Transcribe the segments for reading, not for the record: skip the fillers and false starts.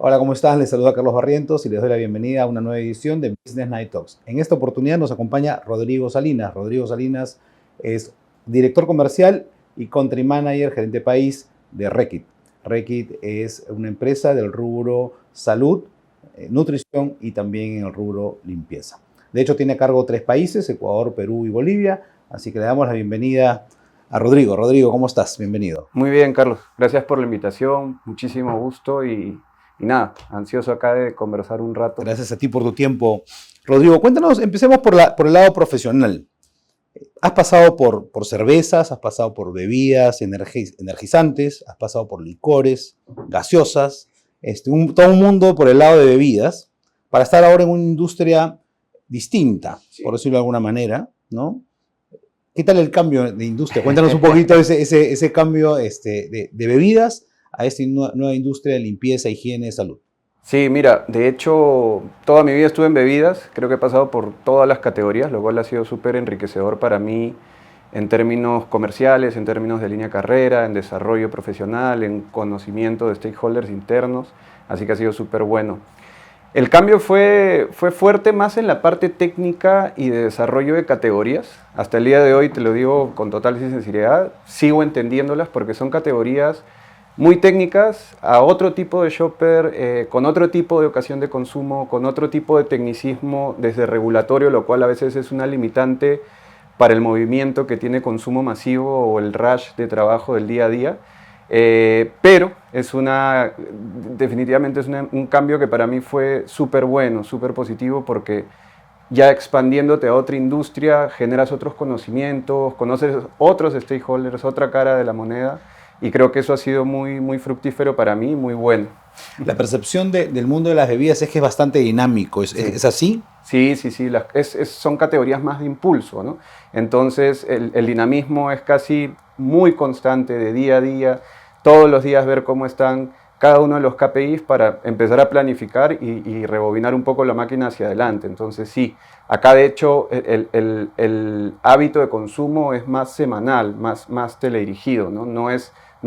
Hola, ¿cómo están? Les saluda Carlos Barrientos y les doy la bienvenida a una nueva edición de Business Night Talks. En esta oportunidad nos acompaña Rodrigo Salinas. Rodrigo Salinas es director comercial y country manager, gerente país de Reckitt. Reckitt es una empresa del rubro salud, nutrición y también en el rubro limpieza. De hecho, tiene a cargo 3 países, Ecuador, Perú y Bolivia. Así que le damos la bienvenida a Rodrigo. Rodrigo, ¿cómo estás? Bienvenido. Muy bien, Carlos. Gracias por la invitación. Muchísimo gusto y nada, ansioso acá de conversar un rato. Gracias a ti por tu tiempo. Rodrigo, cuéntanos, empecemos por el lado profesional. Has pasado por cervezas, has pasado por bebidas energizantes, has pasado por licores, gaseosas, todo un mundo por el lado de bebidas, para estar ahora en una industria distinta, Sí. por decirlo de alguna manera, ¿no? ¿Qué tal el cambio de industria? Cuéntanos un poquito ese cambio de bebidas a esta nueva industria de limpieza, higiene, salud. Sí, mira, de hecho, toda mi vida estuve en bebidas. Creo que he pasado por todas las categorías, lo cual ha sido súper enriquecedor para mí en términos comerciales, en términos de línea carrera, en desarrollo profesional, en conocimiento de stakeholders internos. Así que ha sido súper bueno. El cambio fue fuerte más en la parte técnica y de desarrollo de categorías. Hasta el día de hoy, te lo digo con total sinceridad, sigo entendiéndolas porque son categorías muy técnicas a otro tipo de shopper, con otro tipo de ocasión de consumo, con otro tipo de tecnicismo desde regulatorio, lo cual a veces es una limitante para el movimiento que tiene consumo masivo o el rush de trabajo del día a día. Pero definitivamente es un cambio que para mí fue súper bueno, súper positivo, porque ya expandiéndote a otra industria generas otros conocimientos, conoces otros stakeholders, otra cara de la moneda, y creo que eso ha sido muy, muy fructífero para mí, muy bueno. La percepción del mundo de las bebidas es que es bastante dinámico, ¿es así? Sí, sí, sí, son categorías más de impulso, ¿no? Entonces el dinamismo es casi muy constante de día a día, todos los días ver cómo están cada uno de los KPIs para empezar a planificar y rebobinar un poco la máquina hacia adelante. Entonces sí, acá de hecho el hábito de consumo es más semanal, más teledirigido, ¿no? No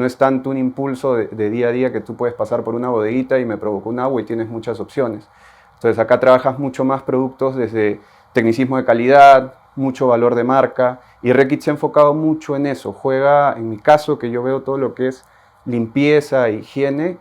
es tanto un impulso de día a día que tú puedes pasar por una bodeguita y me provocó un agua y tienes muchas opciones. Entonces acá trabajas mucho más productos desde tecnicismo de calidad, mucho valor de marca, y Reckitt se ha enfocado mucho en eso. Juega, en mi caso, que yo veo todo lo que es limpieza, higiene,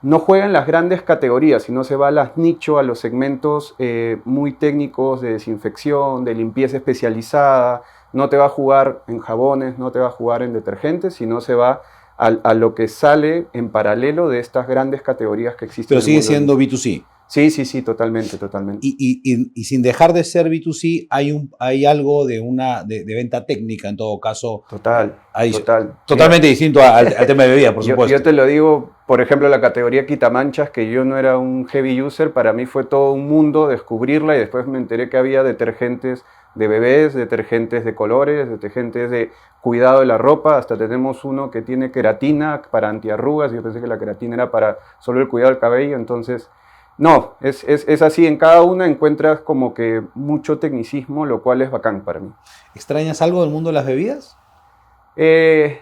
no juega en las grandes categorías, sino se va a las nichos, a los segmentos muy técnicos de desinfección, de limpieza especializada. No te va a jugar en jabones, no te va a jugar en detergentes, sino se va a lo que sale en paralelo de estas grandes categorías que existen. Pero en el sigue mundo siendo B2C. Sí, sí, sí, totalmente, totalmente. Y sin dejar de ser B2C, hay algo de venta técnica, en todo caso, Total, total. totalmente Mira, distinto al tema de bebida, por yo supuesto. te lo digo, por ejemplo, la categoría quitamanchas, que yo no era un heavy user, para mí fue todo un mundo descubrirla, y después me enteré que había detergentes de bebés, detergentes de colores, detergentes de cuidado de la ropa. Hasta tenemos uno que tiene queratina para antiarrugas. Yo pensé que la queratina era para solo el cuidado del cabello. Entonces, no, es así. En cada una encuentras como que mucho tecnicismo, lo cual es bacán para mí. ¿Extrañas algo del mundo de las bebidas? Eh,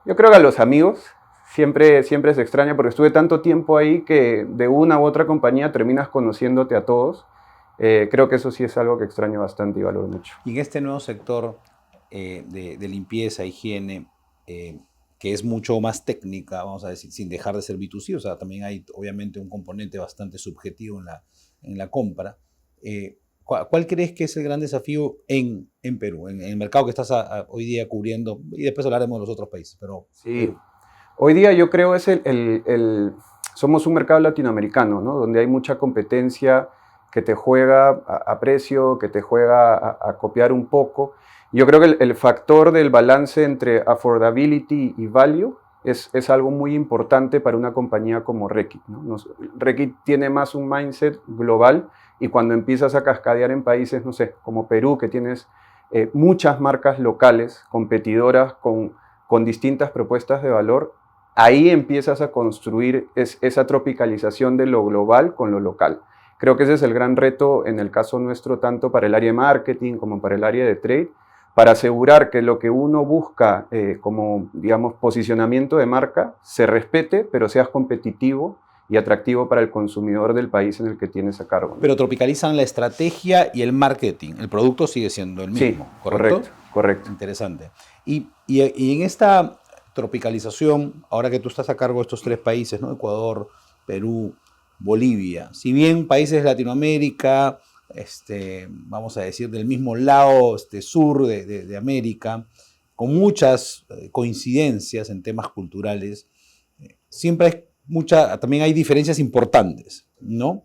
yo creo que a los amigos siempre se extraña, porque estuve tanto tiempo ahí que de una u otra compañía terminas conociéndote a todos. Creo que eso sí es algo que extraño bastante y valoro mucho. Y en este nuevo sector de limpieza, higiene, que es mucho más técnica, vamos a decir, sin dejar de ser B2C, o sea, también hay obviamente un componente bastante subjetivo en la compra. ¿Cuál crees que es el gran desafío en Perú, en el mercado que estás hoy día cubriendo? Y después hablaremos de los otros países, pero Sí, Perú. hoy día yo creo somos un mercado latinoamericano, ¿no? Donde hay mucha competencia que te juega a precio, que te juega a copiar un poco. Yo creo que el factor del balance entre affordability y value es algo muy importante para una compañía como Reckitt, ¿no? Reckitt tiene más un mindset global, y cuando empiezas a cascadear en países, no sé, como Perú, que tienes muchas marcas locales, competidoras con distintas propuestas de valor, ahí empiezas a construir esa tropicalización de lo global con lo local. Creo que ese es el gran reto en el caso nuestro, tanto para el área de marketing como para el área de trade, para asegurar que lo que uno busca como, digamos, posicionamiento de marca se respete, pero seas competitivo y atractivo para el consumidor del país en el que tienes a cargo, ¿no? Pero tropicalizan la estrategia y el marketing. El producto sigue siendo el mismo, Sí, ¿correcto? correcto. Interesante. Y en esta tropicalización, ahora que tú estás a cargo de estos tres países, ¿no? Ecuador, Perú, Bolivia, si bien países de Latinoamérica, vamos a decir, del mismo lado sur de América, con muchas coincidencias en temas culturales, siempre también hay diferencias importantes, ¿no?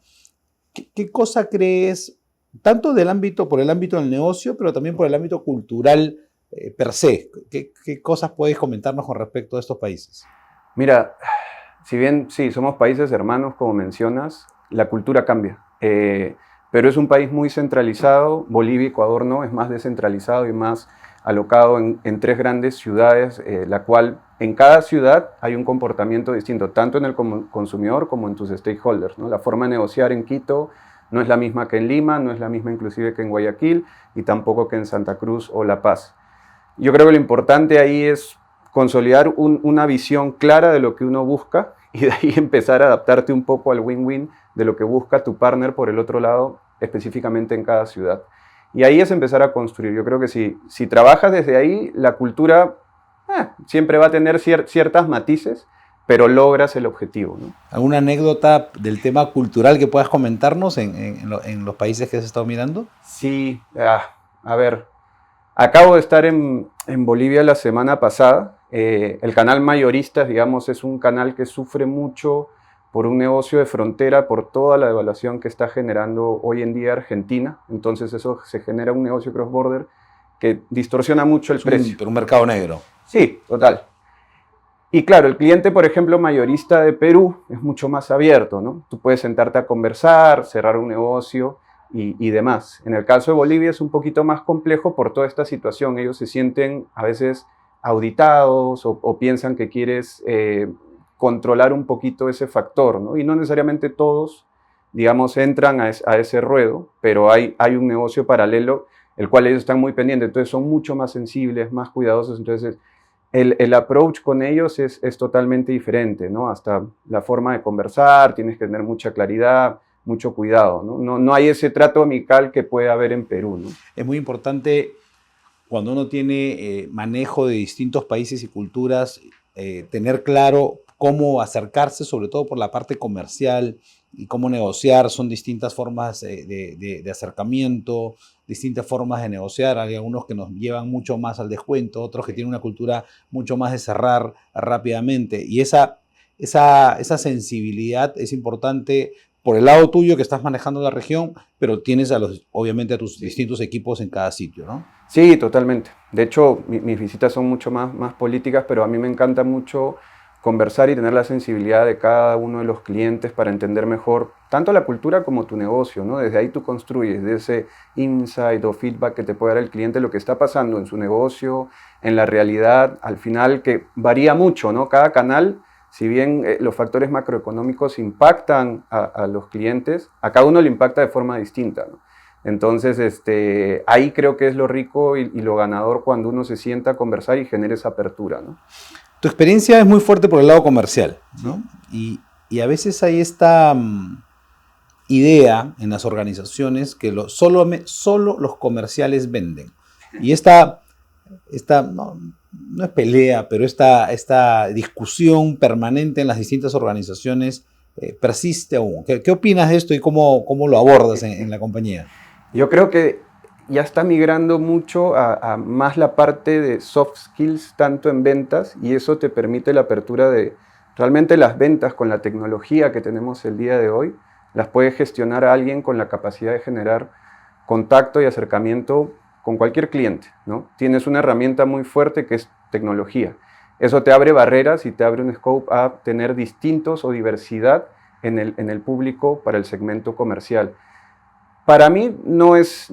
¿Qué cosa crees, tanto por el ámbito del negocio, pero también por el ámbito cultural per se? ¿Qué cosas puedes comentarnos con respecto a estos países? Mira, si bien sí, somos países hermanos, como mencionas, la cultura cambia. Pero es un país muy centralizado. Bolivia y Ecuador no, es más descentralizado y más alocado en tres grandes ciudades, la cual en cada ciudad hay un comportamiento distinto, tanto en el consumidor como en tus stakeholders, ¿no? La forma de negociar en Quito no es la misma que en Lima, no es la misma inclusive que en Guayaquil y tampoco que en Santa Cruz o La Paz. Yo creo que lo importante ahí es consolidar una visión clara de lo que uno busca y de ahí empezar a adaptarte un poco al win-win de lo que busca tu partner por el otro lado, específicamente en cada ciudad. Y ahí es empezar a construir. Yo creo que si trabajas desde ahí, la cultura siempre va a tener ciertas matices, pero logras el objetivo, ¿no? ¿Alguna anécdota del tema cultural que puedas comentarnos en los países que has estado mirando? Sí, a ver, acabo de estar en Bolivia la semana pasada. El canal Mayoristas, digamos, es un canal que sufre mucho por un negocio de frontera, por toda la devaluación que está generando hoy en día Argentina. Entonces eso se genera un negocio cross-border que distorsiona mucho el precio. Pero un mercado negro. Sí, total. Y claro, el cliente, por ejemplo, mayorista de Perú es mucho más abierto, ¿no? Tú puedes sentarte a conversar, cerrar un negocio y demás. En el caso de Bolivia es un poquito más complejo por toda esta situación. Ellos se sienten a veces auditados o piensan que quieres controlar un poquito ese factor, ¿no? Y no necesariamente todos, digamos, entran a ese ruedo, pero hay un negocio paralelo el cual ellos están muy pendientes, entonces son mucho más sensibles, más cuidadosos, entonces el approach con ellos es totalmente diferente, ¿no? Hasta la forma de conversar, tienes que tener mucha claridad, mucho cuidado, ¿no? No hay ese trato amical que puede haber en Perú, ¿no? Es muy importante cuando uno tiene manejo de distintos países y culturas, tener claro cómo acercarse, sobre todo por la parte comercial, y cómo negociar. Son distintas formas de acercamiento, distintas formas de negociar. Hay algunos que nos llevan mucho más al descuento, otros que tienen una cultura mucho más de cerrar rápidamente. Y esa sensibilidad es importante por el lado tuyo, que estás manejando la región, pero tienes obviamente a tus distintos equipos en cada sitio, ¿no? Sí, totalmente. De hecho, mis visitas son mucho más políticas, pero a mí me encanta mucho conversar y tener la sensibilidad de cada uno de los clientes para entender mejor tanto la cultura como tu negocio, ¿no? Desde ahí tú construyes, de ese insight o feedback que te puede dar el cliente, lo que está pasando en su negocio, en la realidad, al final, que varía mucho, ¿no? Cada canal, si bien los factores macroeconómicos impactan a los clientes, a cada uno le impacta de forma distinta, ¿no? Entonces, ahí creo que es lo rico y lo ganador cuando uno se sienta a conversar y genera esa apertura, ¿no? Tu experiencia es muy fuerte por el lado comercial, ¿no? Y a veces hay esta idea en las organizaciones que solo los comerciales venden. Y esta no es pelea, pero esta discusión permanente en las distintas organizaciones persiste aún. ¿Qué opinas de esto y cómo lo abordas en la compañía? Yo creo que ya está migrando mucho a más la parte de soft skills, tanto en ventas, y eso te permite la apertura de realmente las ventas con la tecnología que tenemos el día de hoy, las puede gestionar a alguien con la capacidad de generar contacto y acercamiento con cualquier cliente, ¿no? Tienes una herramienta muy fuerte que es tecnología. Eso te abre barreras y te abre un scope a tener distintos o diversidad en el público para el segmento comercial. Para mí no es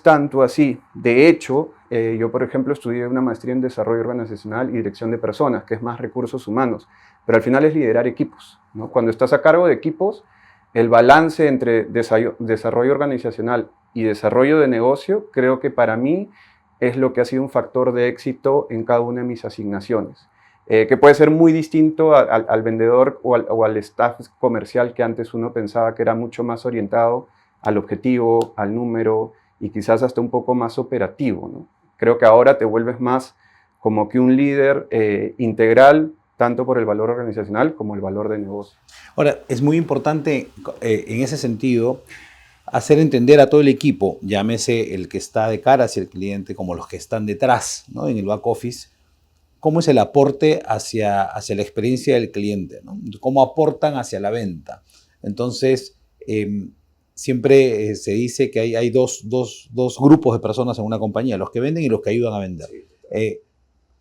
tanto así. De hecho, yo, por ejemplo, estudié una maestría en desarrollo organizacional y dirección de personas, que es más recursos humanos, pero al final es liderar equipos, ¿no? Cuando estás a cargo de equipos, el balance entre desarrollo organizacional y desarrollo de negocio, creo que para mí es lo que ha sido un factor de éxito en cada una de mis asignaciones. que puede ser muy distinto al vendedor o al staff comercial que antes uno pensaba que era mucho más orientado al objetivo, al número y quizás hasta un poco más operativo, ¿no? Creo que ahora te vuelves más como que un líder integral, tanto por el valor organizacional como el valor de negocio. Ahora, es muy importante en ese sentido hacer entender a todo el equipo, llámese el que está de cara hacia el cliente como los que están detrás, ¿no? En el back office, cómo es el aporte hacia la experiencia del cliente, ¿no? Cómo aportan hacia la venta. Entonces, siempre se dice que hay dos grupos de personas en una compañía, los que venden y los que ayudan a vender.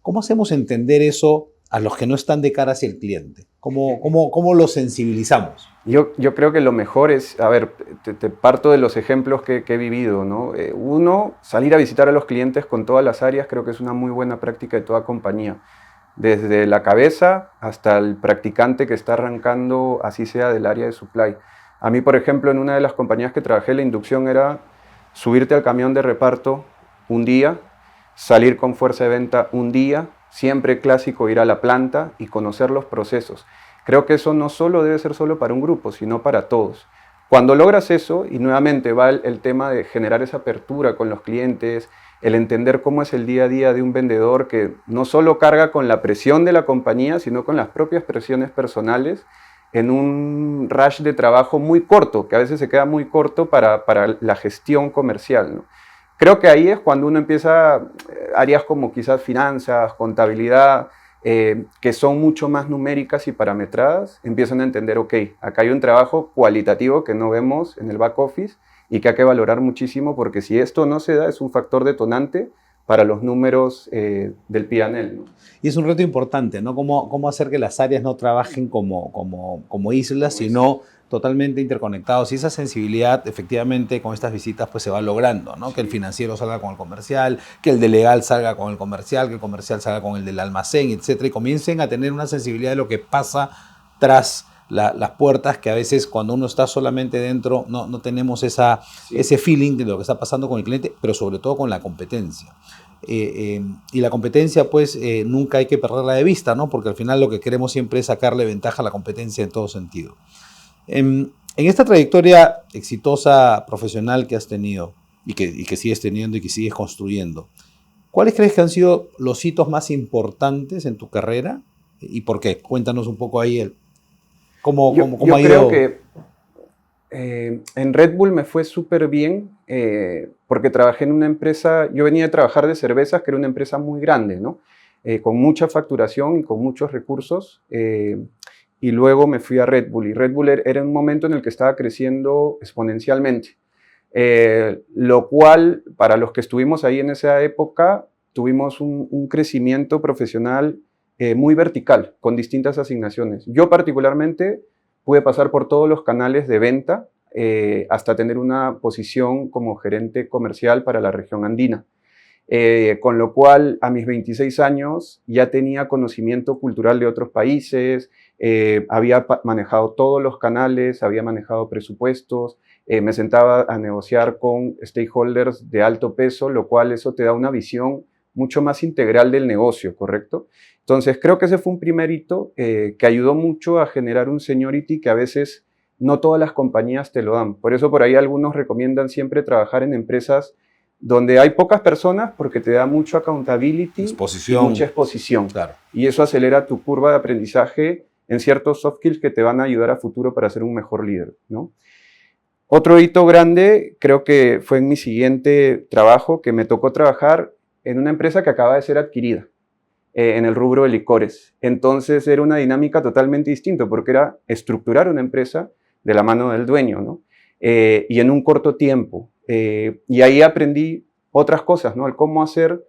¿Cómo hacemos entender eso a los que no están de cara hacia el cliente? ¿Cómo lo sensibilizamos? Yo creo que lo mejor es, a ver, te parto de los ejemplos que he vivido, ¿no? Uno, salir a visitar a los clientes con todas las áreas, creo que es una muy buena práctica de toda compañía. Desde la cabeza hasta el practicante que está arrancando, así sea del área de supply. A mí, por ejemplo, en una de las compañías que trabajé, la inducción era subirte al camión de reparto un día, salir con fuerza de venta un día, siempre clásico ir a la planta y conocer los procesos. Creo que eso no solo debe ser solo para un grupo, sino para todos. Cuando logras eso, y nuevamente va el tema de generar esa apertura con los clientes, el entender cómo es el día a día de un vendedor que no solo carga con la presión de la compañía, sino con las propias presiones personales, en un rush de trabajo muy corto, que a veces se queda muy corto para la gestión comercial, ¿no? Creo que ahí es cuando uno empieza áreas como quizás finanzas, contabilidad, que son mucho más numéricas y parametradas, empiezan a entender, ok, acá hay un trabajo cualitativo que no vemos en el back office y que hay que valorar muchísimo porque si esto no se da es un factor detonante para los números del P&L, ¿no? Y es un reto importante, ¿no? Cómo hacer que las áreas no trabajen como islas, sino totalmente interconectados. Y esa sensibilidad, efectivamente, con estas visitas, pues se va logrando, ¿no? Que el financiero salga con el comercial, que el de legal salga con el comercial, que el comercial salga con el del almacén, etcétera, y comiencen a tener una sensibilidad de lo que pasa tras las puertas, que a veces cuando uno está solamente dentro no tenemos ese feeling de lo que está pasando con el cliente, pero sobre todo con la competencia. Y la competencia, pues, nunca hay que perderla de vista, ¿no? Porque al final lo que queremos siempre es sacarle ventaja a la competencia en todo sentido. En esta trayectoria exitosa profesional que has tenido y que sigues teniendo y que sigues construyendo, ¿cuáles crees que han sido los hitos más importantes en tu carrera y por qué? Cuéntanos un poco ahí cómo ha ido. Yo creo que en Red Bull me fue súper bien porque trabajé en una empresa, yo venía de trabajar de cervezas, que era una empresa muy grande, ¿no? Con mucha facturación y con muchos recursos. Y luego me fui a Red Bull. Y Red Bull era un momento en el que estaba creciendo exponencialmente. Lo cual, para los que estuvimos ahí en esa época, tuvimos un crecimiento profesional muy vertical, con distintas asignaciones. Yo particularmente pude pasar por todos los canales de venta hasta tener una posición como gerente comercial para la región andina. Con lo cual, a mis 26 años ya tenía conocimiento cultural de otros países, había manejado todos los canales, había manejado presupuestos, me sentaba a negociar con stakeholders de alto peso, lo cual eso te da una visión mucho más integral del negocio, ¿correcto? Entonces, creo que ese fue un primer hito que ayudó mucho a generar un seniority que a veces no todas las compañías te lo dan. Por eso por ahí algunos recomiendan siempre trabajar en empresas donde hay pocas personas porque te da mucho accountability y mucha exposición. Claro. Y eso acelera tu curva de aprendizaje en ciertos soft skills que te van a ayudar a futuro para ser un mejor líder, ¿no? Otro hito grande creo que fue en mi siguiente trabajo, que me tocó trabajar en una empresa que acaba de ser adquirida en el rubro de licores. Entonces era una dinámica totalmente distinta porque era estructurar una empresa de la mano del dueño, ¿no? Y en un corto tiempo. Y ahí aprendí otras cosas, ¿no? El cómo hacer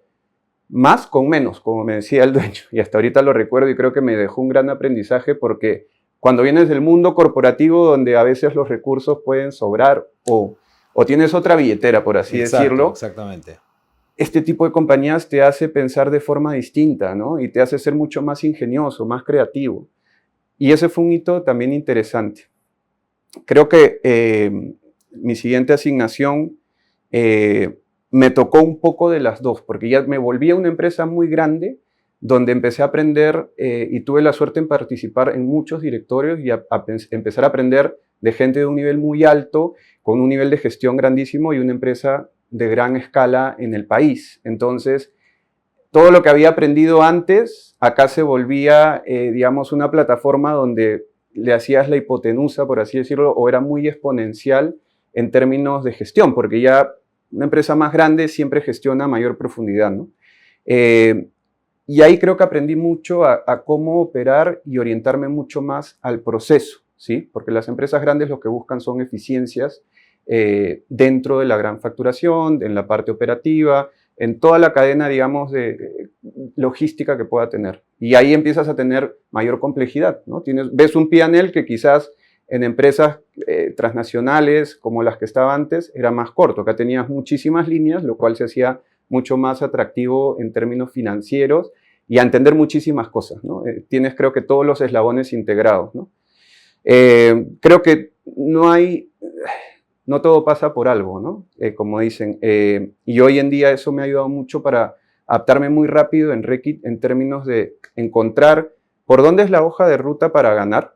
más con menos, como me decía el dueño. Y hasta ahorita lo recuerdo y creo que me dejó un gran aprendizaje porque cuando vienes del mundo corporativo donde a veces los recursos pueden sobrar o tienes otra billetera, por así decirlo. Exactamente. Este tipo de compañías te hace pensar de forma distinta, ¿no? Y te hace ser mucho más ingenioso, más creativo. Y ese fue un hito también interesante. Creo que mi siguiente asignación me tocó un poco de las dos, porque ya me volví a una empresa muy grande, donde empecé a aprender y tuve la suerte en participar en muchos directorios y empezar a aprender de gente de un nivel muy alto, con un nivel de gestión grandísimo y una empresa de gran escala en el país. Entonces, todo lo que había aprendido antes, acá se volvía, digamos, una plataforma donde le hacías la hipotenusa, por así decirlo, o era muy exponencial en términos de gestión, porque ya una empresa más grande siempre gestiona a mayor profundidad, ¿no? Y ahí creo que aprendí mucho a cómo operar y orientarme mucho más al proceso, ¿sí? Porque las empresas grandes lo que buscan son eficiencias dentro de la gran facturación, en la parte operativa, en toda la cadena, digamos, de logística que pueda tener. Y ahí empiezas a tener mayor complejidad, ¿no? Ves un P&L que quizás en empresas transnacionales como las que estaba antes era más corto. Acá tenías muchísimas líneas, lo cual se hacía mucho más atractivo en términos financieros y a entender muchísimas cosas, ¿no? Tienes, creo que, todos los eslabones integrados, ¿no? Creo que no todo pasa por algo, ¿no? Como dicen. Y hoy en día eso me ha ayudado mucho para adaptarme muy rápido en Reckitt en términos de encontrar por dónde es la hoja de ruta para ganar,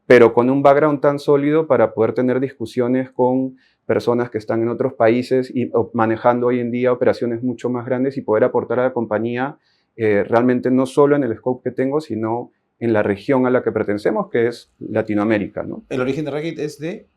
pero con un background tan sólido para poder tener discusiones con personas que están en otros países y manejando hoy en día operaciones mucho más grandes y poder aportar a la compañía realmente no solo en el scope que tengo, sino en la región a la que pertenecemos, que es Latinoamérica, ¿no? ¿El origen de Reckitt es de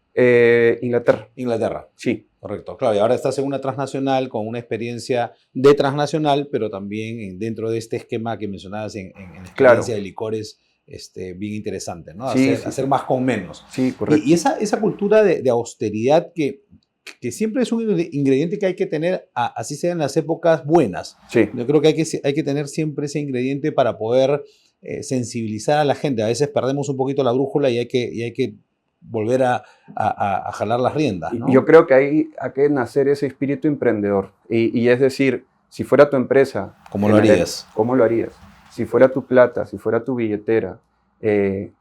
Inglaterra. Inglaterra? Sí. Correcto, claro. Y ahora estás en una transnacional con una experiencia de transnacional, pero también dentro de este esquema que mencionabas en experiencia de licores, bien interesante, ¿no? Sí, Hacer más con menos. Sí, correcto. Y esa cultura de austeridad que siempre es un ingrediente que hay que tener, así sea en las épocas buenas. Sí. Yo creo que hay que tener siempre ese ingrediente para poder sensibilizar a la gente. A veces perdemos un poquito la brújula y hay que volver a jalar las riendas, ¿no? Yo creo que hay que nacer ese espíritu emprendedor. Y es decir, si fuera tu empresa... ¿Cómo lo harías? ¿Cómo lo harías? Si fuera tu plata, si fuera tu billetera,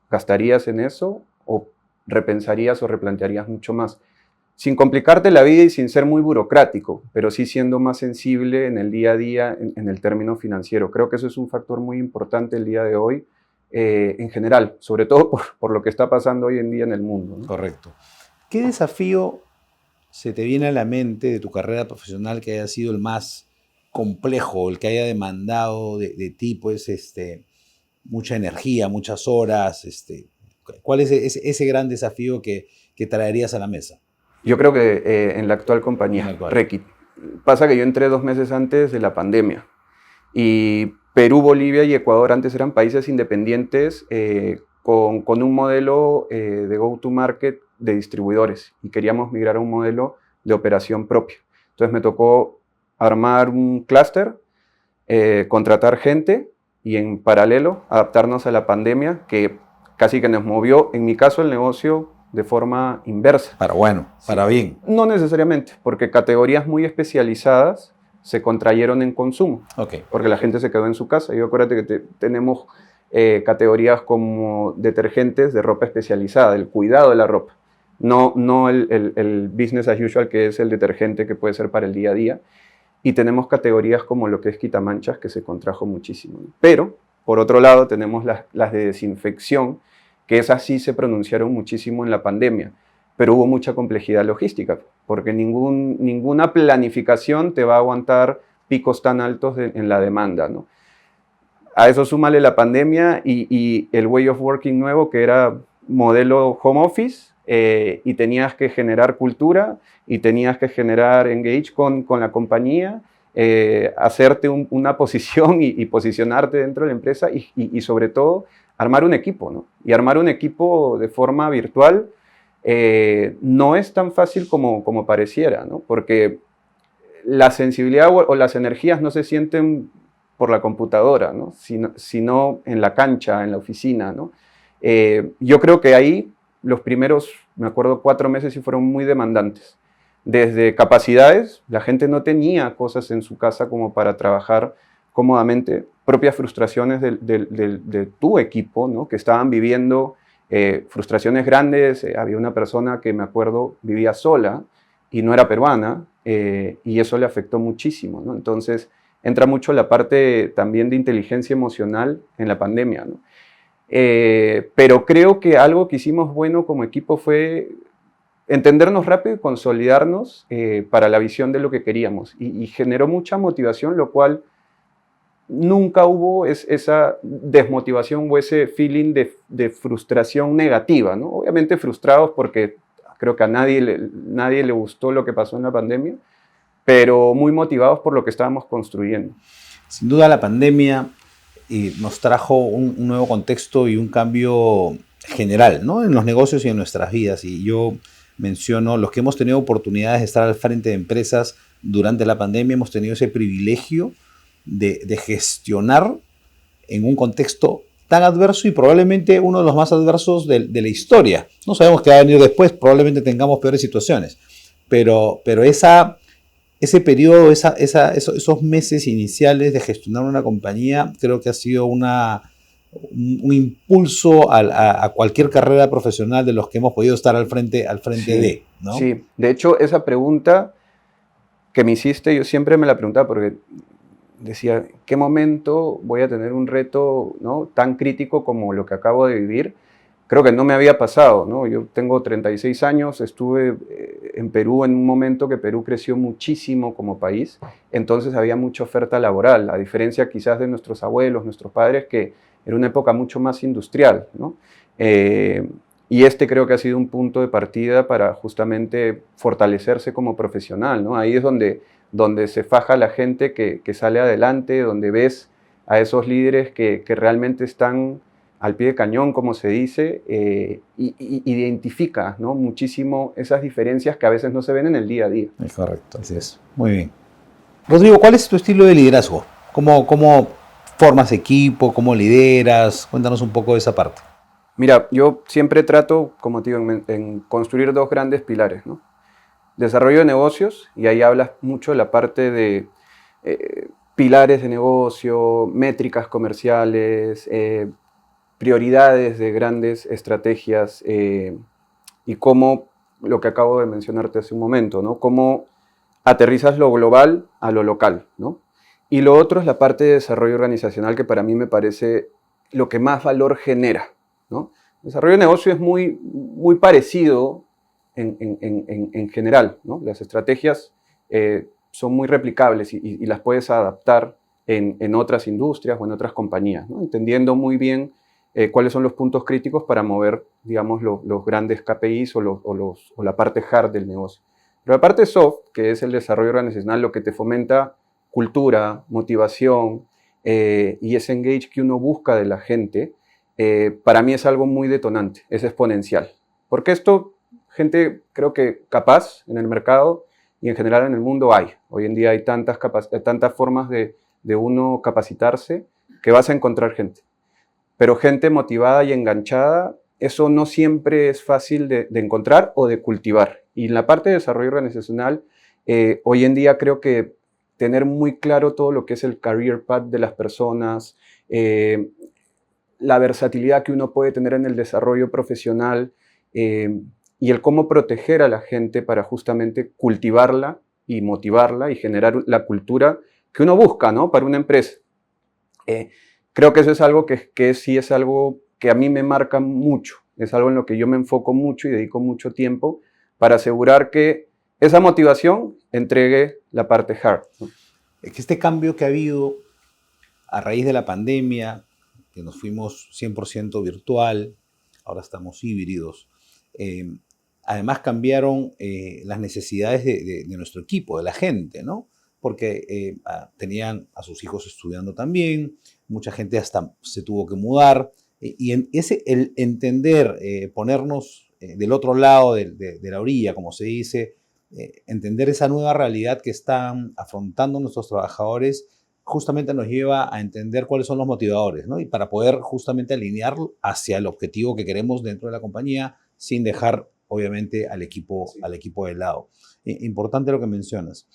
¿gastarías en eso o repensarías o replantearías mucho más? Sin complicarte la vida y sin ser muy burocrático, pero sí siendo más sensible en el día a día, en el término financiero. Creo que eso es un factor muy importante el día de hoy, en general, sobre todo por lo que está pasando hoy en día en el mundo, ¿no? Correcto. ¿Qué desafío se te viene a la mente de tu carrera profesional que haya sido el más complejo, el que haya demandado de ti, pues, mucha energía, muchas horas? ¿Cuál es ese gran desafío que traerías a la mesa? Yo creo que en la actual compañía, Reckitt. Pasa que yo entré 2 meses antes de la pandemia y Perú, Bolivia y Ecuador antes eran países independientes con un modelo de go-to-market de distribuidores y queríamos migrar a un modelo de operación propia. Entonces me tocó armar un clúster, contratar gente y en paralelo adaptarnos a la pandemia que casi que nos movió, en mi caso, el negocio de forma inversa. Para bueno, para bien. No necesariamente, porque categorías muy especializadas se contrayeron en consumo, porque la gente se quedó en su casa. Y acuérdate que tenemos categorías como detergentes de ropa especializada, el cuidado de la ropa, no el business as usual, que es el detergente que puede ser para el día a día. Y tenemos categorías como lo que es quitamanchas, que se contrajo muchísimo, ¿no? Pero, por otro lado, tenemos las de desinfección, que esas sí se pronunciaron muchísimo en la pandemia, pero hubo mucha complejidad logística, porque ninguna planificación te va a aguantar picos tan altos en la demanda, ¿no? A eso súmale la pandemia y el way of working nuevo, que era modelo home office, y tenías que generar cultura y tenías que generar engage con la compañía, hacerte una posición y posicionarte dentro de la empresa y sobre todo armar un equipo, ¿no? Y armar un equipo de forma virtual no es tan fácil como pareciera, ¿no? Porque la sensibilidad o las energías no se sienten por la computadora, ¿no? Sino en la cancha, en la oficina, ¿no? Yo creo que ahí los primeros, me acuerdo, 4 meses sí fueron muy demandantes. Desde capacidades, la gente no tenía cosas en su casa como para trabajar cómodamente, propias frustraciones de tu equipo, ¿no? Que estaban viviendo frustraciones grandes. Había una persona que me acuerdo vivía sola y no era peruana, y eso le afectó muchísimo, ¿no? Entonces entra mucho la parte también de inteligencia emocional en la pandemia, ¿no? Pero creo que algo que hicimos bueno como equipo fue entendernos rápido y consolidarnos para la visión de lo que queríamos. Y generó mucha motivación, lo cual nunca hubo esa desmotivación o ese feeling de frustración negativa, ¿no? Obviamente frustrados porque creo que a nadie le gustó lo que pasó en la pandemia, pero muy motivados por lo que estábamos construyendo. Sin duda la pandemia nos trajo un nuevo contexto y un cambio general, ¿no? En los negocios y en nuestras vidas. Y yo menciono, los que hemos tenido oportunidades de estar al frente de empresas durante la pandemia, hemos tenido ese privilegio de gestionar en un contexto tan adverso y probablemente uno de los más adversos de la historia. No sabemos qué va a venir después, probablemente tengamos peores situaciones, pero ese periodo, esos meses iniciales de gestionar una compañía, creo que ha sido un impulso a cualquier carrera profesional de los que hemos podido estar al frente Sí, de, ¿no? sí, de hecho esa pregunta que me hiciste, yo siempre me la preguntaba porque decía, ¿en qué momento voy a tener un reto, ¿no?, tan crítico como lo que acabo de vivir? Creo que no me había pasado, ¿no? Yo tengo 36 años, estuve en Perú en un momento que Perú creció muchísimo como país, entonces había mucha oferta laboral, a diferencia quizás de nuestros abuelos, nuestros padres, que era una época mucho más industrial, ¿no? Y creo que ha sido un punto de partida para justamente fortalecerse como profesional, ¿no? Ahí es donde se faja la gente que sale adelante, donde ves a esos líderes que realmente están al pie de cañón, como se dice, y identifica, ¿no?, muchísimo esas diferencias que a veces no se ven en el día a día. Es correcto, así es. Muy bien. Rodrigo, ¿cuál es tu estilo de liderazgo? ¿Cómo formas equipo? ¿Cómo lideras? Cuéntanos un poco de esa parte. Mira, yo siempre trato, como te digo, en construir dos grandes pilares, ¿no? Desarrollo de negocios, y ahí hablas mucho de la parte de pilares de negocio, métricas comerciales, prioridades de grandes estrategias y cómo, lo que acabo de mencionarte hace un momento, ¿no?, cómo aterrizas lo global a lo local, ¿no? Y lo otro es la parte de desarrollo organizacional, que para mí me parece lo que más valor genera, ¿no? El desarrollo de negocio es muy parecido en general, ¿no? Las estrategias son muy replicables y las puedes adaptar en otras industrias o en otras compañías, ¿no?, entendiendo muy bien cuáles son los puntos críticos para mover, digamos, los grandes KPIs o la parte hard del negocio. Pero la parte soft, que es el desarrollo organizacional, lo que te fomenta cultura, motivación y ese engage que uno busca de la gente, para mí es algo muy detonante, es exponencial. Porque esto, gente creo que capaz en el mercado y en general en el mundo hay. Hoy en día hay tantas formas de uno capacitarse que vas a encontrar gente. Pero gente motivada y enganchada, eso no siempre es fácil de encontrar o de cultivar. Y en la parte de desarrollo organizacional, hoy en día creo que tener muy claro todo lo que es el career path de las personas, la versatilidad que uno puede tener en el desarrollo profesional y el cómo proteger a la gente para justamente cultivarla y motivarla y generar la cultura que uno busca, ¿no?, para una empresa. Creo que eso es algo que sí es algo que a mí me marca mucho, es algo en lo que yo me enfoco mucho y dedico mucho tiempo para asegurar que esa motivación entregue la parte hard, ¿no? Es que este cambio que ha habido a raíz de la pandemia, que nos fuimos 100% virtual, ahora estamos híbridos, además cambiaron las necesidades de nuestro equipo, de la gente, ¿no? Porque tenían a sus hijos estudiando también, mucha gente hasta se tuvo que mudar, y el entender, ponernos del otro lado de la orilla, como se dice, entender esa nueva realidad que están afrontando nuestros trabajadores, justamente nos lleva a entender cuáles son los motivadores, ¿no? Y para poder justamente alinear hacia el objetivo que queremos dentro de la compañía, sin dejar, obviamente, al equipo de lado. Importante lo que mencionas.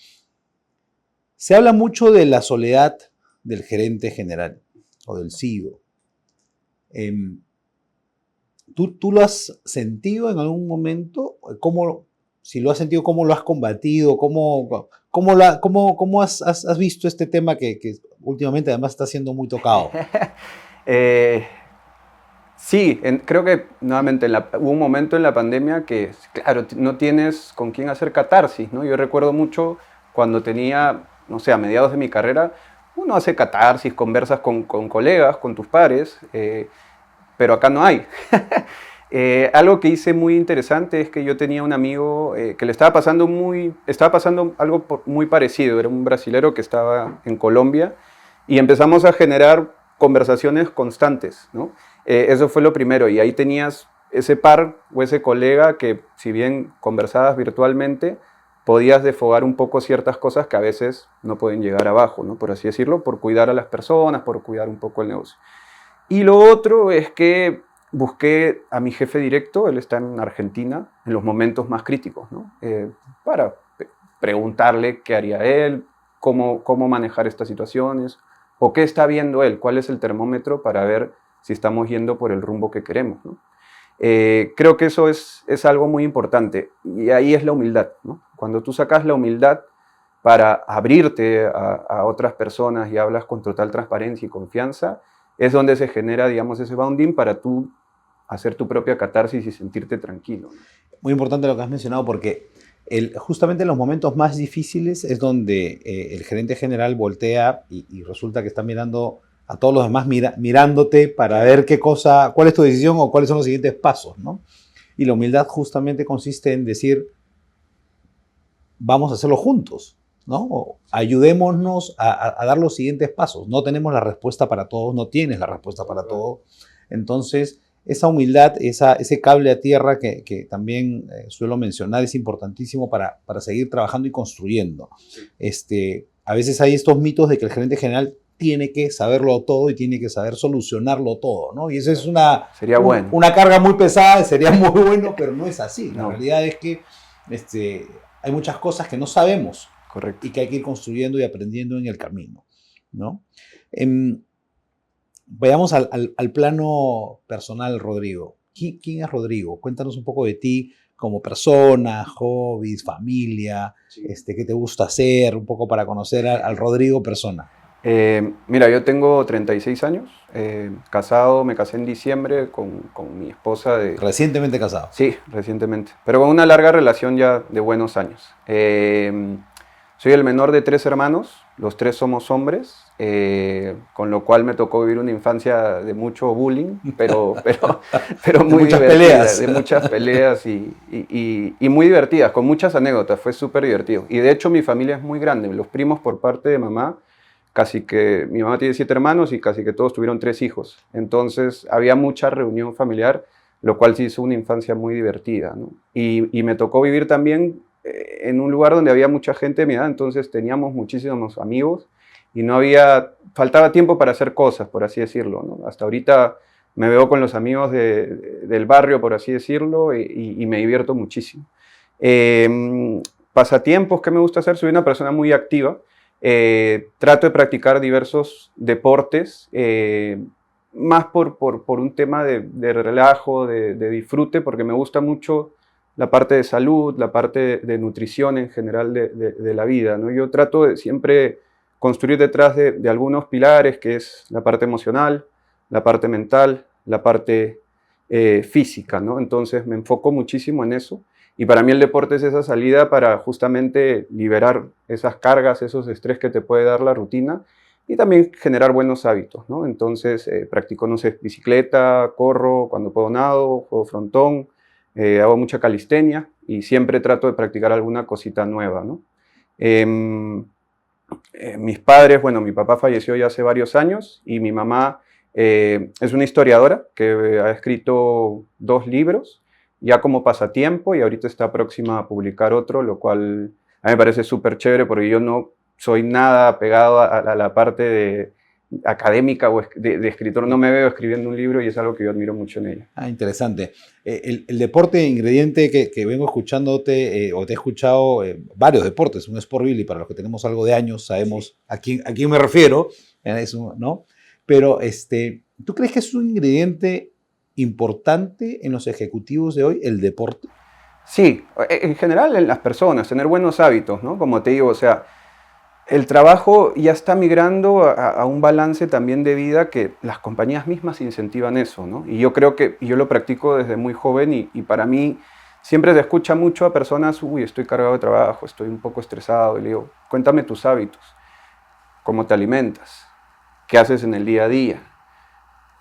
Se habla mucho de la soledad del gerente general o del CEO. ¿Tú lo has sentido en algún momento? Si lo has sentido, ¿cómo lo has combatido? ¿Cómo has visto este tema que últimamente además está siendo muy tocado? Sí, creo que nuevamente hubo un momento en la pandemia que, claro, no tienes con quién hacer catarsis, ¿no? Yo recuerdo mucho cuando tenía, no sé, a mediados de mi carrera, uno hace catarsis, conversas con colegas, con tus pares, pero acá no hay. Algo que hice muy interesante es que yo tenía un amigo que le estaba pasando algo muy parecido. Era un brasilero que estaba en Colombia y empezamos a generar conversaciones constantes, ¿no? Eso fue lo primero, y ahí tenías ese par o ese colega que, si bien conversabas virtualmente, podías desfogar un poco ciertas cosas que a veces no pueden llegar abajo, ¿no? Por así decirlo, por cuidar a las personas, por cuidar un poco el negocio. Y lo otro es que busqué a mi jefe directo, él está en Argentina, en los momentos más críticos, ¿no? Para preguntarle qué haría él, cómo manejar estas situaciones, o qué está viendo él, cuál es el termómetro para ver si estamos yendo por el rumbo que queremos, ¿no? Creo que eso es algo muy importante, y ahí es la humildad, ¿no? Cuando tú sacas la humildad para abrirte a otras personas y hablas con total transparencia y confianza, es donde se genera, digamos, ese bounding para tú hacer tu propia catarsis y sentirte tranquilo, ¿no? Muy importante lo que has mencionado, porque justamente en los momentos más difíciles es donde el gerente general voltea y resulta que está mirando a todos los demás, mirándote para ver cuál es tu decisión o cuáles son los siguientes pasos, ¿no? Y la humildad justamente consiste en decir, vamos a hacerlo juntos, ¿no? O ayudémonos a dar los siguientes pasos. No tenemos la respuesta para todos, no tienes la respuesta para todo. Entonces, esa humildad, ese cable a tierra que también suelo mencionar es importantísimo para seguir trabajando y construyendo. A veces hay estos mitos de que el gerente general tiene que saberlo todo y tiene que saber solucionarlo todo, ¿no? Y eso es una carga muy pesada, sería muy bueno, pero no es así. La realidad es que hay muchas cosas que no sabemos. Correcto. Y que hay que ir construyendo y aprendiendo en el camino, ¿no? Vayamos al plano personal, Rodrigo. ¿Quién es Rodrigo? Cuéntanos un poco de ti como persona, hobbies, familia, sí. ¿Qué te gusta hacer? Un poco para conocer al Rodrigo persona. Mira, yo tengo 36 años, casado, me casé en diciembre con mi esposa. ¿Recientemente casado? Sí, recientemente, pero con una larga relación ya de buenos años. Soy el menor de 3 hermanos, los 3 somos hombres, con lo cual me tocó vivir una infancia de mucho bullying, pero muy divertida, de muchas peleas y muy divertidas, con muchas anécdotas, fue súper divertido. Y de hecho mi familia es muy grande, los primos por parte de mamá, mi mamá tiene 7 hermanos y casi que todos tuvieron 3 hijos. Entonces había mucha reunión familiar, lo cual sí hizo una infancia muy divertida, ¿no? Y me tocó vivir también en un lugar donde había mucha gente de mi edad, entonces teníamos muchísimos amigos y faltaba tiempo para hacer cosas, por así decirlo, ¿no? Hasta ahorita me veo con los amigos del barrio, por así decirlo, y me divierto muchísimo. Pasatiempos, ¿qué me gusta hacer? Soy una persona muy activa. Trato de practicar diversos deportes, más por un tema de relajo, de disfrute, porque me gusta mucho la parte de salud, la parte de nutrición en general de la vida, ¿no? Yo trato de siempre construir detrás de algunos pilares, que es la parte emocional, la parte mental, la parte física, ¿no? Entonces me enfoco muchísimo en eso. Y para mí el deporte es esa salida para justamente liberar esas cargas, esos estrés que te puede dar la rutina y también generar buenos hábitos, ¿no? Entonces practico, no sé, bicicleta, corro, cuando puedo nado, juego frontón, hago mucha calistenia y siempre trato de practicar alguna cosita nueva, ¿no? Mis padres, bueno, mi papá falleció ya hace varios años y mi mamá es una historiadora que ha escrito 2 libros ya como pasatiempo y ahorita está próxima a publicar otro, lo cual a mí me parece súper chévere porque yo no soy nada pegado a la parte académica o de escritor, no me veo escribiendo un libro y es algo que yo admiro mucho en ella. Interesante. El deporte ingrediente que vengo escuchándote, o te he escuchado varios deportes, un Sport Billy, para los que tenemos algo de años, sabemos sí. a quién me refiero, ¿no? Pero, ¿tú crees que es un ingrediente importante en los ejecutivos de hoy, el deporte? Sí, en general en las personas, tener buenos hábitos, ¿no? Como te digo, o sea, el trabajo ya está migrando a un balance también de vida que las compañías mismas incentivan eso, ¿no? Y yo creo que yo lo practico desde muy joven y para mí siempre se escucha mucho a personas, uy, estoy cargado de trabajo, estoy un poco estresado, y le digo, cuéntame tus hábitos, cómo te alimentas, qué haces en el día a día,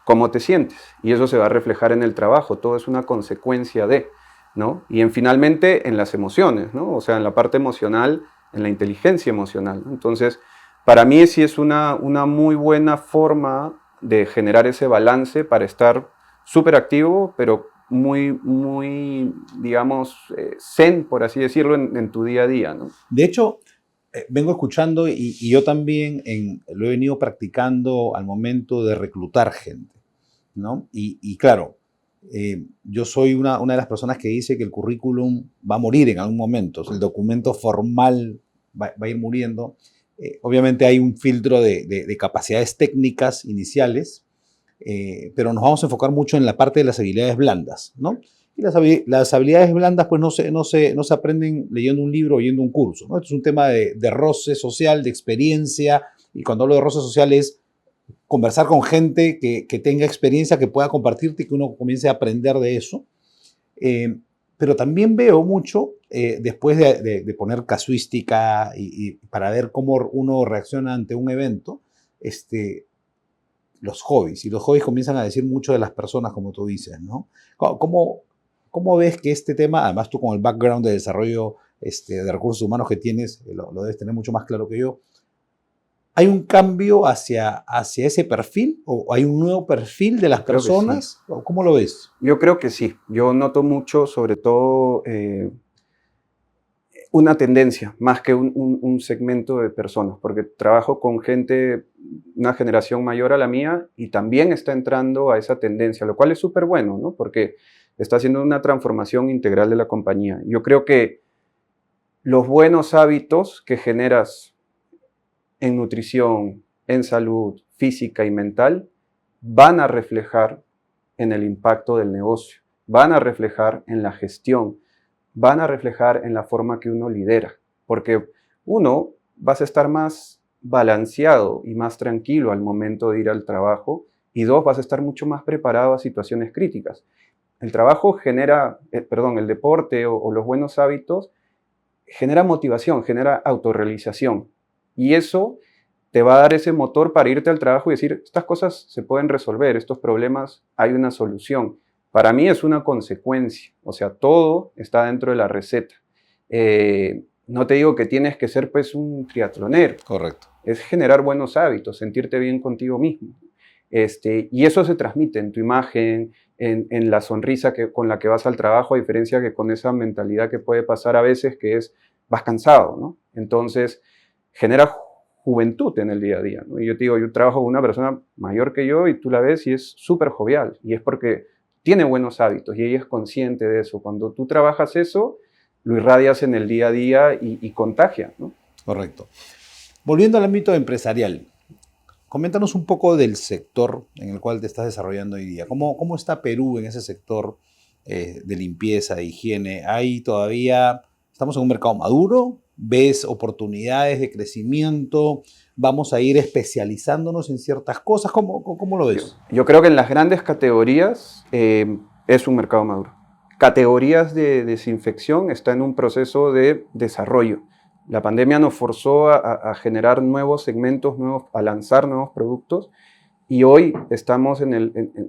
cómo te sientes. Y eso se va a reflejar en el trabajo, todo es una consecuencia de, ¿no? Y finalmente en las emociones, ¿no? O sea, en la parte emocional, en la inteligencia emocional, ¿no? Entonces, para mí sí es una muy buena forma de generar ese balance para estar súper activo, pero muy, digamos, zen, por así decirlo, en tu día a día, ¿no? De hecho, vengo escuchando y yo también lo he venido practicando al momento de reclutar gente, ¿no? Y claro, yo soy una de las personas que dice que el currículum va a morir en algún momento, el documento formal va a ir muriendo. Obviamente hay un filtro de capacidades técnicas iniciales, pero nos vamos a enfocar mucho en la parte de las habilidades blandas, ¿no? Y las habilidades blandas pues no se aprenden leyendo un libro o oyendo un curso, ¿no? Esto es un tema de roce social, de experiencia, y cuando hablo de roce social es conversar con gente que tenga experiencia, que pueda compartirte y que uno comience a aprender de eso. Pero también veo mucho, después de poner casuística y para ver cómo uno reacciona ante un evento, los hobbies. Y los hobbies comienzan a decir mucho de las personas, como tú dices, ¿no? ¿Cómo ves que este tema, además tú con el background de desarrollo de recursos humanos que tienes, lo debes tener mucho más claro que yo, ¿hay un cambio hacia ese perfil o hay un nuevo perfil de las Creo que sí. personas? ¿O cómo lo ves? Yo creo que sí. Yo noto mucho, sobre todo, una tendencia, más que un segmento de personas, porque trabajo con gente, una generación mayor a la mía, y también está entrando a esa tendencia, lo cual es súper bueno, ¿no? Porque está haciendo una transformación integral de la compañía. Yo creo que los buenos hábitos que generas en nutrición, en salud física y mental, van a reflejar en el impacto del negocio, van a reflejar en la gestión, van a reflejar en la forma que uno lidera, porque uno, vas a estar más balanceado y más tranquilo al momento de ir al trabajo, y dos, vas a estar mucho más preparado a situaciones críticas. El trabajo genera, el deporte o los buenos hábitos genera motivación, genera autorrealización, y eso te va a dar ese motor para irte al trabajo y decir, estas cosas se pueden resolver, estos problemas hay una solución. Para mí es una consecuencia, o sea, todo está dentro de la receta. No te digo que tienes que ser pues un triatlonero. Correcto. Es generar buenos hábitos, sentirte bien contigo mismo. Y eso se transmite en tu imagen, en la sonrisa con la que vas al trabajo, a diferencia que con esa mentalidad que puede pasar a veces, que es, vas cansado, ¿no? Entonces, genera juventud en el día a día, ¿no? Y yo te digo, yo trabajo con una persona mayor que yo y tú la ves y es súper jovial, y es porque tiene buenos hábitos y ella es consciente de eso. Cuando tú trabajas eso, lo irradias en el día a día y contagia, ¿no? Correcto. Volviendo al ámbito empresarial, coméntanos un poco del sector en el cual te estás desarrollando hoy día. ¿Cómo está Perú en ese sector de limpieza, de higiene? ¿Estamos en un mercado maduro? ¿Ves oportunidades de crecimiento? ¿Vamos a ir especializándonos en ciertas cosas? ¿Cómo lo ves? Yo creo que en las grandes categorías es un mercado maduro. Categorías de desinfección está en un proceso de desarrollo. La pandemia nos forzó a generar nuevos segmentos, a lanzar nuevos productos, y hoy estamos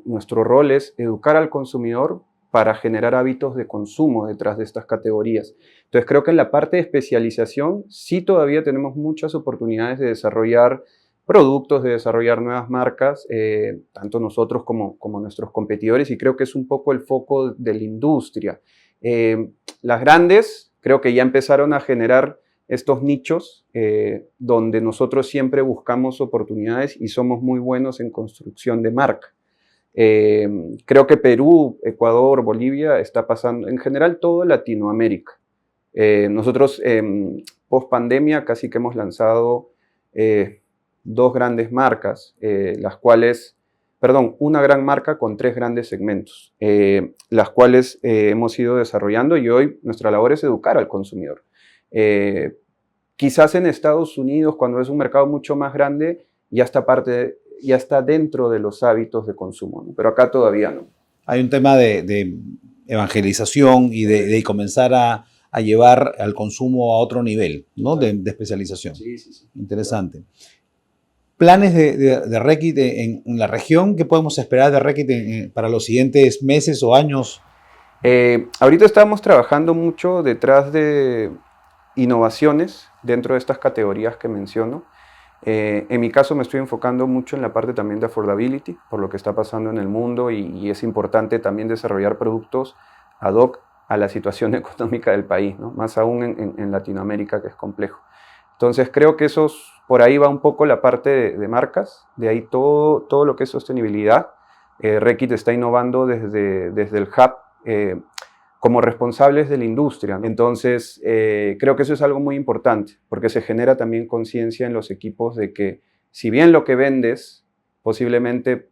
nuestro rol es educar al consumidor para generar hábitos de consumo detrás de estas categorías. Entonces creo que en la parte de especialización sí todavía tenemos muchas oportunidades de desarrollar productos, de desarrollar nuevas marcas, tanto nosotros como nuestros competidores, y creo que es un poco el foco de la industria. Las grandes creo que ya empezaron a generar estos nichos donde nosotros siempre buscamos oportunidades y somos muy buenos en construcción de marca. Creo que Perú, Ecuador, Bolivia está pasando, en general toda Latinoamérica. Nosotros post pandemia casi que hemos lanzado dos grandes marcas, las cuales una gran marca con 3 grandes segmentos, las cuales hemos ido desarrollando y hoy nuestra labor es educar al consumidor. Quizás en Estados Unidos, cuando es un mercado mucho más grande, ya está dentro de los hábitos de consumo, ¿no? Pero acá todavía no. Hay un tema de evangelización y de comenzar a llevar al consumo a otro nivel, ¿no? De especialización. Sí, sí, sí. Interesante. ¿Planes de Reckitt en la región? ¿Qué podemos esperar de Reckitt para los siguientes meses o años? Ahorita estamos trabajando mucho detrás de innovaciones dentro de estas categorías que menciono. En mi caso me estoy enfocando mucho en la parte también de affordability, por lo que está pasando en el mundo y es importante también desarrollar productos ad hoc a la situación económica del país, ¿no? Más aún en Latinoamérica, que es complejo. Entonces creo que por ahí va un poco la parte de marcas, de ahí todo lo que es sostenibilidad. Reckitt está innovando desde el hub como responsables de la industria. Entonces, creo que eso es algo muy importante, porque se genera también conciencia en los equipos de que si bien lo que vendes posiblemente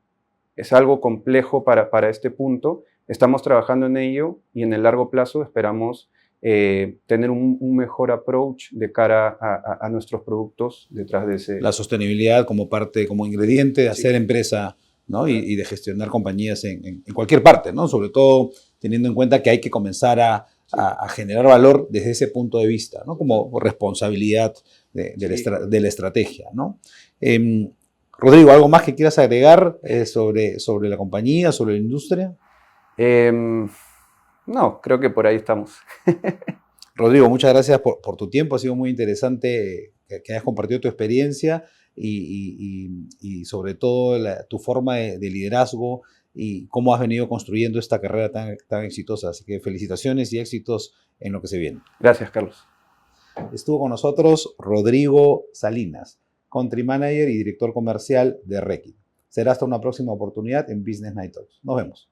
es algo complejo para este punto, estamos trabajando en ello y en el largo plazo esperamos tener un mejor approach de cara a nuestros productos detrás de ese... La sostenibilidad como parte, como ingrediente de hacer Sí. empresa, ¿no? Y de gestionar compañías en cualquier parte, ¿no? Sobre todo teniendo en cuenta que hay que comenzar a generar valor desde ese punto de vista, ¿no? Como responsabilidad de la estrategia, ¿no? Rodrigo, ¿algo más que quieras agregar sobre la compañía, sobre la industria? No, creo que por ahí estamos. Rodrigo, muchas gracias por tu tiempo. Ha sido muy interesante que hayas compartido tu experiencia y sobre todo tu forma de liderazgo y cómo has venido construyendo esta carrera tan exitosa. Así que felicitaciones y éxitos en lo que se viene. Gracias, Carlos. Estuvo con nosotros Rodrigo Salinas, Country Manager y Director Comercial de Reckitt. Será hasta una próxima oportunidad en Business Night Talks. Nos vemos.